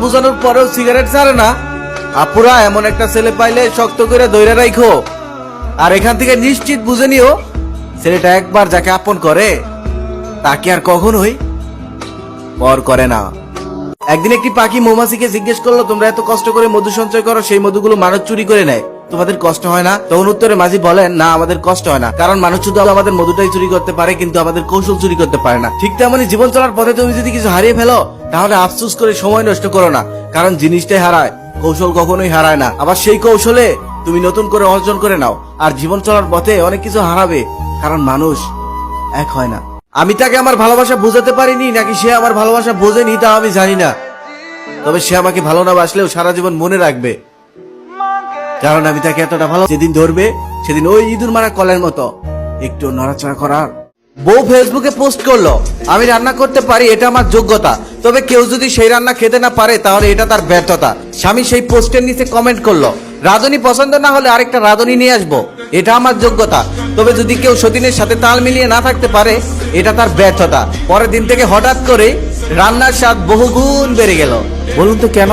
বুঝানোর পরেও সিগারেট ছাড়ে না। আপুরা, এমন একটা ছেলে পাইলে শক্ত করে ধইরা রাখো, আর এখান থেকে নিশ্চিত বুঝে নিও ছেলেটা একবার যাকে আপন করে তাকে আর কখনোই পর করে না। একদিন একটি পাখি মৌমাছিকে জিজ্ঞেস করলো, তোমরা এত কষ্ট করে মধু সঞ্চয় করো, সেই মধুগুলো মানুষ চুরি করে নেয়, তোমাদের কষ্ট হয় না? তখন উত্তরে মাঝি বলেন, না, আমাদের কষ্ট হয় না, কারণ মানুষ শুধু আমাদের মধুটাই চুরি করতে পারে, কিন্তু আমাদের কৌশল চুরি করতে পারে না। ঠিক তেমনই জীবন চলার পথে তুমি যদি কিছু হারিয়ে ফেলো, তাহলে আফসোস করে সময় নষ্ট করো না, কারণ জিনিসটাই হারায়, কৌশল কখনোই হারায় না। আবার সেই কৌশলে তুমি নতুন করে অর্জন করে নাও। আর জীবন চলার পথে অনেক কিছু হারাবে, কারণ মানুষ এক হয় না। আমি তাকে আমার ভালোবাসা বোঝাতে পারিনি, নাকি সে আমার ভালোবাসা বোঝেনি তা আমি জানি না, তবে সে আমাকে ভালো না বাসলেও সারা জীবন মনে রাখবে, কারণ আমি তাকে এতটা ভালো। যেদিন ধরবে সেদিন ওই ইঁদুর মারা কলের মতো একটু নড়াচড়া করার। বউ ফেসবুকে পোস্ট করলো, আমি রান্না করতে পারি, এটা আমার যোগ্যতা, তবে কেউ যদি সেই রান্না খেতে না পারে তাহলে এটা তার ব্যর্থতা। স্বামী সেই পোস্টের নিচে কমেন্ট করলো, রাঁধুনি পছন্দ না হলে আরেকটা রাঁধুনি নিয়ে আসবো, এটা আমার যোগ্যতা, তবে যদি কেউ সতীনের সাথে তাল মিলিয়ে না থাকতে পারে এটা তার ব্যর্থতা। পরের দিন থেকে হঠাৎ করে রান্নার স্বাদ বহুগুণ বেড়ে গেল। বলুন তো কেন?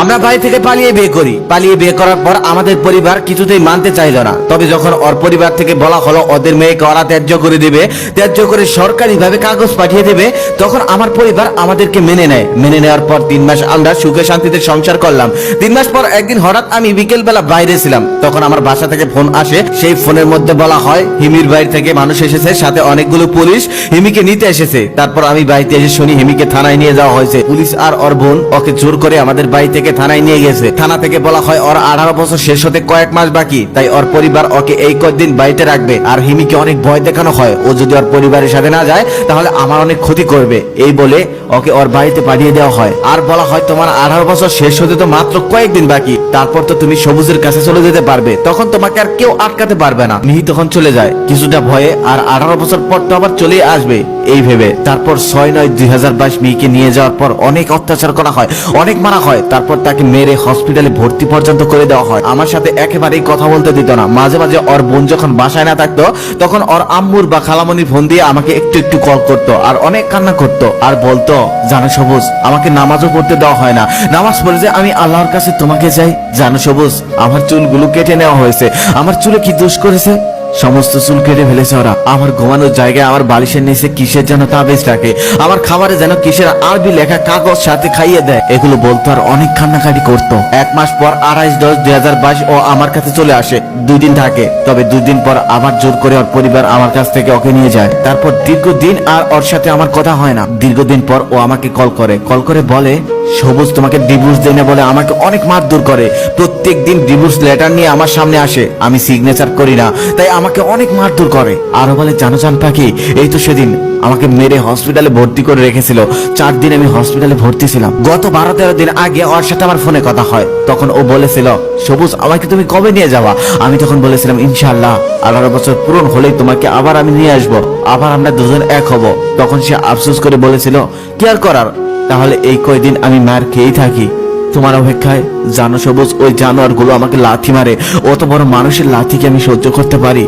আমরা বাড়ি থেকে পালিয়ে বিয়ে করি। পালিয়ে বিয়ে করার পর আমাদের পরিবার কিছুতেই মানতে চাইল না। তবে যখন ওর পরিবার থেকে বলা হলো ওদের মেয়েকে ওরা ত্যায্য করে দিবে, ত্যায্য করে সরকারিভাবে কাগজ পাঠিয়ে দেবে, তখন আমার পরিবার আমাদেরকে মেনে নেয়। মেনে নেওয়ার পর 3 মাস আমরা সুখে শান্তিতে সংসার করলাম। 3 মাস পর একদিন হঠাৎ আমি বিকেল বেলা বাইরে ছিলাম, তখন আমার বাসা থেকে ফোন আসে। সেই ফোনের মধ্যে বলা হয় হিমির বাড়ি থেকে মানুষ এসেছে, সাথে অনেকগুলো পুলিশ হিমিকে নিতে এসেছে। তারপর আমি বাড়িতে এসে শুনি হিমিকে থানায় নিয়ে যাওয়া হয়েছে। পুলিশ আর ওর বোন ওকে জোর করে আমাদের বাড়ি থেকে থানায় নিয়ে গেছে। থানা থেকে বলা হয় ওর 18 বছর শেষ হতে কয়েক মাস বাকি, তাই ওর পরিবার ওকে এই কয়েকদিন বাড়িতে রাখবে। আর হিমিকে অনেক ভয় দেখানো হয়, ও যদি ওর পরিবারের সাথে না যায় তাহলে আমার অনেক ক্ষতি করবে, এই বলে ওকে ওর বাড়িতে পাঠিয়ে দেওয়া হয়। আর বলা হয় তোমার 18 বছর শেষ হতে তো মাত্র কয়েকদিন বাকি, তারপর তো তুমি সবুজের কাছে চলে যেতে পারবে, তখন তোমাকে আর কেউ আটকাতে পারবে না। মিহি তখন চলে যায় কিছুটা ভয়ে, আর 18 বছর পর তো আবার চলে আসবে এই ভেবে। তারপর 6/9/2022 মিহিকে নিয়ে যাওয়ার পর অনেক অত্যাচার করা হয়, অনেক মারা হয়। তারপর তাকে মেরে হসপিটালে ভর্তি পর্যন্ত করে দেওয়া হয়। আমার সাথে একেবারেই কথা বলতে দিত না। মাঝে মাঝে ওর বোন যখন বাসায় না থাকতো তখন ওর আম্মুর বা খালামনির ফোন দিয়ে আমাকে একটু একটু কল করতো, আর অনেক কান্না করতো, আর বলতো, জানো সবুজ, আমাকে নামাজও পড়তে দেওয়া হয় না, নামাজ পড়ে যে আমি আল্লাহর কাছে তোমাকে চাই। জানো সবুজ, আমার চুলগুলো কেটে নেওয়া হয়েছে, আমার চুলে কি দোষ করেছে? সমস্ত চুল কেটে ফেলেছে ওরা। আমার ঘুমানোর জায়গায় আমার বালিশের নিচে কিসের যেন তাবিজ রাখে, আমার খাবারে যেন কিসের আরবি লেখা কাগজ সাথে খাইয়ে দেয়। এগুলো বলতো আর অনেক কান্নাকাটি করতো। 1 মাস পর 28/10/2022 ও আমার কাছে চলে আসে, 2 দিন থাকে। তবে 2 দিন পর আবার জোর করে ওর পরিবার আমার কাছ থেকে ওকে নিয়ে যায়। তারপর দীর্ঘদিন আর ওর সাথে আমার কথা হয় না। দীর্ঘদিন পর ও আমাকে কল করে বলে, সবুজ তোমাকে ডিভোর্স দেয় না বলে আমাকে অনেক মারধর করে। প্রত্যেক দিন ডিভোর্স লেটার নিয়ে আমার সামনে আসে, আমি সিগনেচার করি না, তাই আমাকে অনেক মারধর করে। আরো বলে, জানো জান পাখি, এই তো সেদিন আমাকে মেরে হসপিটালে ভর্তি করে রেখেছিল। 4 দিন আমি হসপিটালে ভর্তি ছিলাম। গত 12-13 দিন আগে ওর সাথে আমার ফোনে কথা হয়, তখন ও বলেছিল, সবুজ আমাকে তুমি কবে নিয়ে যাওয়া? আমি তখন বলেছিলাম, ইনশাআল্লাহ 18 বছর পূরণ হলেই তোমাকে আবার আমি নিয়ে আসবো, আবার আমরা দুজন এক হব। তখন সে আফসোস করে বলেছিল, কি আর করার, তাহলে এই কয়দিন আমি মার খেয়েই থাকি তোমার অপেক্ষায়। জানো সবুজ, ওই জানোয়ার গুলো আমাকে লাথি মারে, অত বড় মানুষের লাথিকে আমি সহ্য করতে পারি?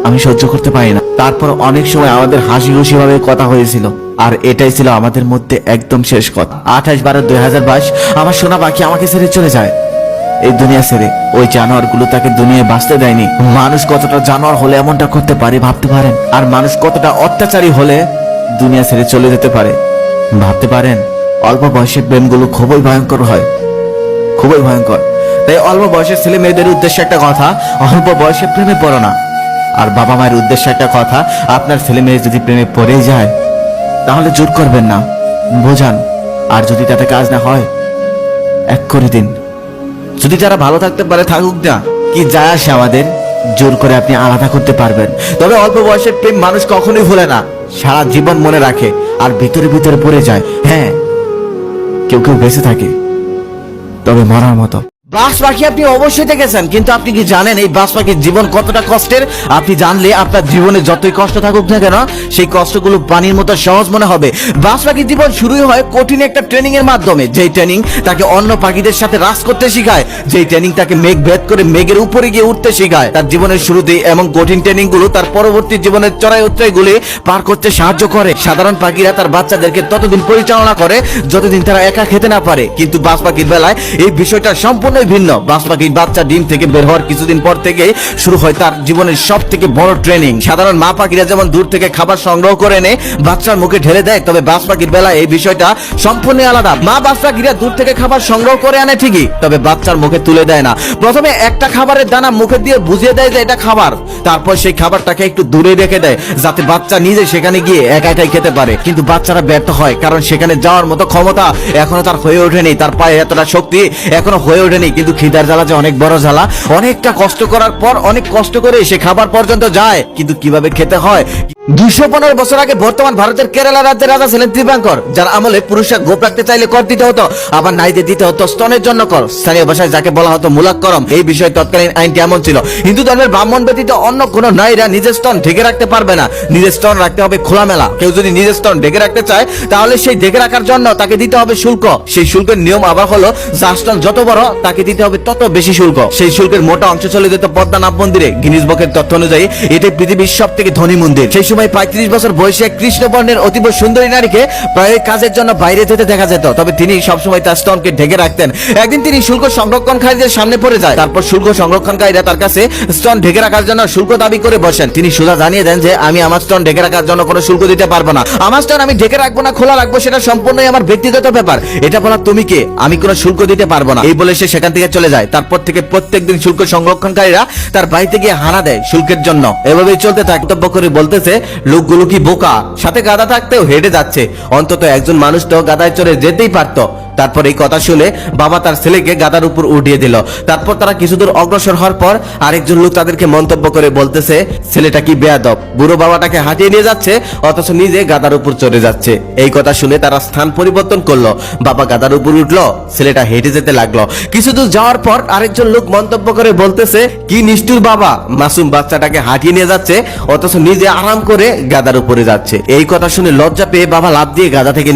আমি সহ্য করতে পারি না। তারপর অনেক সময় আমাদের হাসি খুশি ভাবে কথা হয়েছিল, আর এটাই ছিল আমাদের মধ্যে একদম শেষ কথা। 28/12/2022 আমার সোনা পাখি আমাকে ছেড়ে চলে যায় এই দুনিয়া ছেড়ে। ওই জানোয়ার গুলো তাকে দুনিয়ায় বাঁচতে দেয়নি। মানুষ কতটা জানোয়ার হলে এমনটা করতে পারে ভাবতে পারেন? আর মানুষ কতটা অত্যাচারী হলে দুনিয়া ছেড়ে চলে যেতে পারে ভাবতে পারেন? অল্প বয়সের প্রেমগুলো খুবই ভয়ঙ্কর হয়, খুবই ভয়ঙ্কর। তাই অল্প বয়সের ছেলে মেয়েদের উদ্দেশ্যে একটা কথা, অল্প বয়সে প্রেমে পড়ো না। আর বাবা মায়ের উদ্দেশ্যে একটা কথা, আপনার ছেলে মেয়ে যদি প্রেমে পড়ে যায় তাহলে জোর করবেন না, বোঝান। আর যদি তাতে কাজ না হয়, এক করে দিন। যদি যারা ভালো থাকতে পারে থাকুক না, কি যায় আসে আমাদের? জোর করে আপনি আলাদা করতে পারবেন। তবে অল্প বয়সের প্রেম মানুষ কখনোই ভুলে না, সারা জীবন মনে রাখে, আর ভিতরে ভিতরে পড়ে যায়। হ্যাঁ, কেউ কেউ বেঁচে থাকে, তবে মরার মতো। বাস পাখি আপনি অবশ্যই দেখেছেন, কিন্তু আপনি কি জানেন এই বাস পাখির জীবন কতটা কষ্টের? আপনি জানলে আপনার জীবনে যতই কষ্ট থাকুক না কেন সেই কষ্টগুলো পানির মতো সহজ মনে হবে। বাস পাখির জীবন শুরুই হয় কঠিন একটা ট্রেনিং এর মাধ্যমে, যেই ট্রেনিং তাকে অন্য পাখিদের সাথে রাস করতে শেখায়, যেই ট্রেনিং তাকে মেঘ ভেদ করে মেঘের উপরে গিয়ে উঠতে শেখায়। তার জীবনের শুরুতেই এমন কঠিন ট্রেনিং গুলো তার পরবর্তী জীবনের চড়াই উতরাই গুলি পার করতে সাহায্য করে। সাধারণ পাখিরা তার বাচ্চাদেরকে ততদিন পরিচালনা করে যতদিন তারা একা খেতে না পারে, কিন্তু বাস পাখির বেলায় এই বিষয়টা সম্পূর্ণ ভিন্ন। বাস পাখির বাচ্চা ডিম থেকে বের হওয়ার কিছুদিন পর থেকে শুরু হয় তার জীবনের সব থেকে বড় ট্রেনিং। সাধারণ মা পাখিরা যেমন দূর থেকে খাবার সংগ্রহ করে এনে বাচ্চার মুখে ঢেলে দেয়, তবে বাস পাখির বেলায় এই বিষয়টা সম্পূর্ণ আলাদা। মা বাস পাখিরা দূর থেকে খাবার সংগ্রহ করে আনে ঠিকই, তবে বাচ্চার মুখে তুলে দেয় না। প্রথমে একটা খাবারের দানা মুখে দিয়ে বুঝিয়ে দেয় যে এটা খাবার, তারপর সেই খাবারটাকে একটু দূরে রেখে দেয় যাতে বাচ্চা নিজে সেখানে গিয়ে একা একাই খেতে পারে। কিন্তু বাচ্চারা ব্যর্থ হয়, কারণ সেখানে যাওয়ার মতো ক্ষমতা এখনো তার হয়ে ওঠেনি, তার পায়ে এতটা শক্তি এখনো হয়ে ওঠেনি। কিন্তু খিদার জ্বালা যে অনেক বড় জ্বালা, অনেকটা কষ্ট করার পর অনেক কষ্ট করে সে খাবার পর্যন্ত যায়, কিন্তু কিভাবে খেতে হয়। 215 বছর আগে বর্তমান ভারতের কেরালা রাজ্যের রাজা ছিলেন ত্রিবাঙ্কর, যার আমলে পুরুষরা গোপ রাখতে চাইলে কর দিতে হতো, আবার নারীদের দিতে হতো স্তনের জন্য কর, স্থানীয় ভাষায় যাকে বলা হতো মুলাক্করম। এই বিষয়ে তৎকালীন আইনটি এমন ছিল, হিন্দু ধর্মের ব্রাহ্মণ ব্যতীত অন্য কোনো নারীরা নিজের স্তন ঢেকে রাখতে পারবে না। নিজের স্তন রাখতে হবে খোলামেলা। কেউ যদি নিজের স্তন ঢেকে রাখতে চায় তাহলে সেই ঢেকে রাখার জন্য তাকে দিতে হবে শুল্ক। সেই শুল্কের নিয়ম আবার হলো যার স্তন যত বড় তাকে দিতে হবে তত বেশি শুল্ক। সেই শুল্কের মোটা অংশ চলে যেত পদ্মনাভ মন্দিরে। গিনিস বুকের তথ্য অনুযায়ী এটাই পৃথিবীর সব থেকে ধনী মন্দির। সেই সময় 35 বছর বয়সী এক কৃষ্ণবর্ণের অতীব সুন্দরী নারীকে প্রায় কাজের জন্য বাইরে যেতে দেখা যেত, তবে তিনি সবসময় তার স্তনকে ঢেকে রাখতেন। একদিন তিনি শুল্ক সংরক্ষণকারীদের সামনে পড়ে যায়, তারপর শুল্ক সংরক্ষণকারীরা তার কাছে স্তন ঢেকে রাখার জন্য শুল্ক দাবি করে বসেন। তিনি সোজা জানিয়ে দেন যে আমি আমার স্তন ঢেকে রাখার জন্য কোনো শুল্ক দিতে পারবো না। আমার স্তন আমি ঢেকে রাখবো না খোলা রাখবো সেটা সম্পূর্ণই আমার ব্যক্তিগত ব্যাপার, এটা বলা তুমি কে, আমি কোনো শুল্ক দিতে পারবো না। এই বলে সে সেখান থেকে চলে যায়। তারপর থেকে প্রত্যেকদিন শুল্ক সংরক্ষণকারীরা তার বাড়িতে গিয়ে হানা দেয় শুল্কের জন্য। এভাবেই চলতে থাকে। মন্তব্য করে বলতেছে লোকগুলো কি বোকা, সাথে গাধা থাকতেও হেঁটে যাচ্ছে, অন্তত একজন মানুষ তো গাধায় চড়ে যেতেই পারতো। তারপর এই কথা শুনে বাবা তার ছেলেকে গাদার উপর উঠিয়ে দিল। তারপর তারা কিছু দূর অগ্রসর হওয়ার পর আরেকজন লোক তাদেরকে মন্তব্য করে বলতেছে ছেলেটা কি বেয়াদব, বুড়ো বাবাটাকে হাঁটিয়ে নিয়ে যাচ্ছে অথচ নিজে গাদার উপর চড়ে যাচ্ছে। এই কথা শুনে তারা স্থান পরিবর্তন করলো। বাবা গাদার উপর উঠলো, ছেলেটা হেঁটে যেতে লাগলো। কিছু দূর যাওয়ার পর আরেকজন লোক মন্তব্য করে বলতেছে কি নিষ্ঠুর বাবা, মাসুম বাচ্চাটাকে হাঁটিয়ে নিয়ে যাচ্ছে অথচ নিজে আরাম করে গাদার উপরে যাচ্ছে। এই কথা শুনে লজ্জা পেয়ে বাবা লাফ দিয়ে গাদা থেকে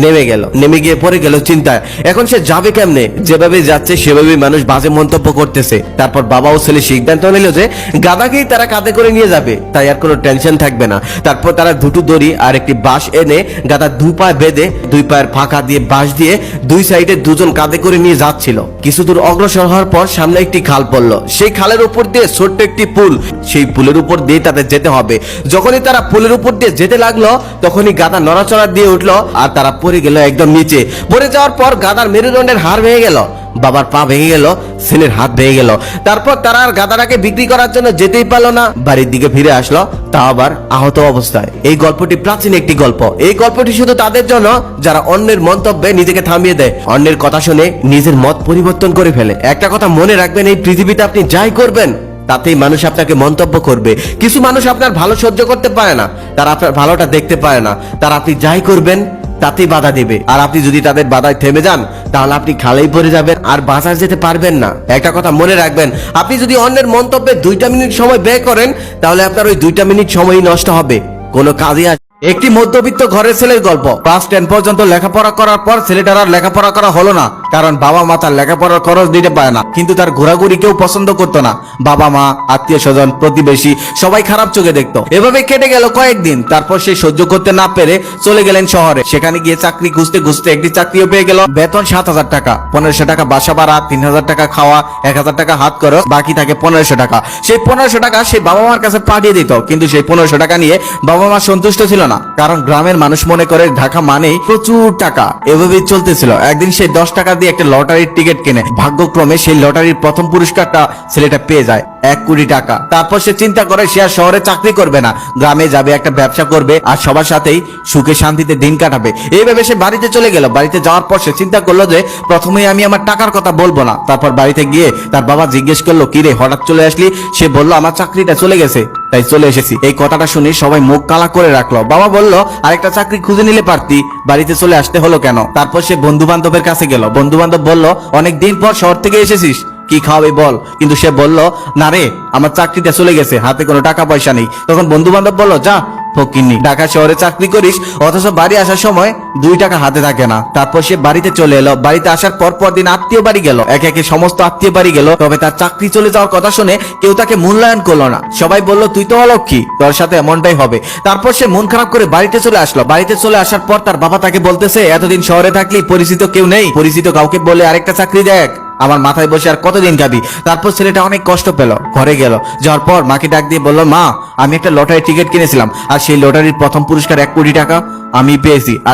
নেমে গিয়ে পড়ে গেল চিন্তায়। এখন সে যাবে কেমনে? যেভাবে যাচ্ছে সেভাবেই মানুষ বাজে মন্তব্য করতেছে। তারপর বাবা ও ছেলে সিদ্ধান্ত নিল যে গাদাকেই তারা কাঁধে করে নিয়ে যাবে, তাই আর কোনো টেনশন থাকবে না। তারপর তারা দুটো দড়ি আর একটি বাঁশ এনে গাদা দু পায়ে বেঁধে দুই পায়ের ফাঁকা দিয়ে বাঁশ দিয়ে দুই সাইডে দুজন কাঁধে করে নিয়ে যাচ্ছিল। কিছু দূর অগ্রসর হওয়ার পর সামনে একটি খাল পড়লো। সেই খালের উপর দিয়ে ছোট্ট একটি পুল, সেই পুলের উপর দিয়ে তাদের যেতে হবে। যখনই তারা পুলের উপর দিয়ে যেতে লাগলো তখনই গাদা নড়াচড়া দিয়ে উঠলো আর তারা পড়ে গেল একদম নিচে। পড়ে যাওয়ার পর গাদার মেরুদণ্ডের হাড় ভেঙে গেল, বাবার পা ভেঙে গেল, ছেলের হাত ভেঙে গেল। তারপর তারা আর গাদাটাকে বিক্রি করার জন্য যেতেই পারলো না, বাড়ির দিকে ফিরে আসলো, তা আবার আহত অবস্থায়। এই গল্পটি প্রাচীন একটি গল্প। এই গল্পটি শুধু তাদের জন্য যারা অন্যের মন্তব্যে নিজেকে থামিয়ে দেয়, অন্যের কথা শুনে নিজের মত পরিবর্তন করে ফেলে। একটা কথা মনে রাখবেন, এই পৃথিবীতে আপনি যাই করবেন তাতেই মানুষ আপনাকে মন্তব্য করবে। কিছু মানুষ আপনার ভালো সহ্য করতে পারে না, তারা আপনার ভালোটা দেখতে পারে না, তারা আপনি যাই করবেন তাতেই বাধা দিবে। আর আপনি যদি তাদের বাধায় থেমে যান তাহলে আপনি খালেই পড়ে যাবেন আর বাঁচার যেতে পারবেন না। একটা কথা মনে রাখবেন, আপনি যদি অন্যের মন্তব্যে 2টা মিনিট সময় ব্যয় করেন তাহলে আপনার ওই 2টা মিনিট সময়ই নষ্ট হবে, কোনো কাজে আসবে। একটি মধ্যবিত্ত ঘরের ছেলের গল্প। ক্লাস 10 পর্যন্ত লেখাপড়া করার পর ছেলেটার আর লেখাপড়া করা হলো না, কারণ বাবা মা তার লেখাপড়ার খরচ দিতে পারে না। কিন্তু তার ঘোরাঘুরি কেউ পছন্দ করতো না, বাবা মা, আত্মীয় স্বজন, প্রতিবেশী সবাই খারাপ চোখে দেখতো। এভাবে কেটে গেল কয়েকদিন। তারপর সে সহ্য করতে না পেরে চলে গেলেন শহরে। সেখানে গিয়ে চাকরি খুঁজতে খুঁজতে একটি চাকরিও পেয়ে গেল। বেতন 7,000 টাকা, 1500 টাকা বাসা ভাড়া, 3,000 টাকা খাওয়া, 1,000 টাকা হাত খরচ, বাকি থাকে 1500 টাকা। সেই 1500 টাকা সে বাবা মার কাছে পাঠিয়ে দিত, কিন্তু সেই 1500 টাকা নিয়ে বাবা মা সন্তুষ্ট ছিল না, কারণ গ্রামের মানুষ মনে করে ঢাকা মানেই প্রচুর টাকা। এভাবেই চলতেছিল। একদিন সে 10 টাকা দিয়ে একটা লটারির টিকিট কিনে। ভাগ্যক্রমে সেই লটারির প্রথম পুরস্কারটা ছেলেটা পেয়ে যায়, 1 কোটি টাকা। তারপর সে চিন্তা করে সে আর শহরে চাকরি করবে না, গ্রামে যাবে, একটা ব্যবসা করবে আর সবার সাথেই সুখে শান্তিতে দিন কাটাবে। এইভাবে সে বাড়িতে চলে গেল। বাড়িতে যাওয়ার পর সে চিন্তা করলো যে প্রথমেই আমি আমার টাকার কথা বলবো না। তারপর বাড়িতে গিয়ে তার বাবা জিজ্ঞেস করলো কি রে হঠাৎ চলে আসলি? সে বলল আমার চাকরিটা চলে গেছে তাই চলে এসেছি। এই কথাটা শুনে সবাই মুখ কালা করে রাখলো। বাবা বলল আরেকটা চাকরি খুঁজে নিলে পারতি, বাড়িতে চলে আসতে হলো কেন? তারপর সে বন্ধু বান্ধবের কাছে গেল। বন্ধু বান্ধব বলল অনেকদিন পর শহর থেকে এসেছিস, কি খাওয়াবে বল। কিন্তু সে বলল, না রে, আমার চাকরিটা চলে গেছে, হাতে কোনো টাকা পয়সা নেই। তখন বন্ধু বান্ধব বলল, যা ফকিন্নি, ঢাকা শহরে চাকরি করিস, অথচ বাড়ি আসার সময় 2 টাকা হাতে থাকে না। তারপর সে বাড়িতে চলে এলো। বাড়িতে আসার পর পরদিন আত্মীয় বাড়ি গেল, একে একে সমস্ত আত্মীয় বাড়ি গেল। তবে তার চাকরি চলে যাওয়ার কথা শুনে কেউ তাকে মূল্যায়ন করলো না। সবাই বলল, তুই তো অলক্ষী, তোর সাথে এমনটাই হবে। তারপর সে মন খারাপ করে বাড়িতে চলে আসলো। বাড়িতে চলে আসার পর তার বাবা তাকে বলতেছে, এতদিন শহরে থাকলি, পরিচিত কেউ নেই, পরিচিত কাউকে বলে আরেকটা চাকরি দেখ, আমার মাথায় বসে আর কতদিন খাবি। তারপর ছেলেটা অনেক কষ্ট পেল, ঘরে গেল। যাওয়ার পর মাকে ডাক দিয়ে বলল, মা, আমি একটা লটারি টিকিট কিনেছিলাম, আর সেই লটারির প্রথম পুরস্কার 1 কোটি টাকা আমি পেয়েছি। আর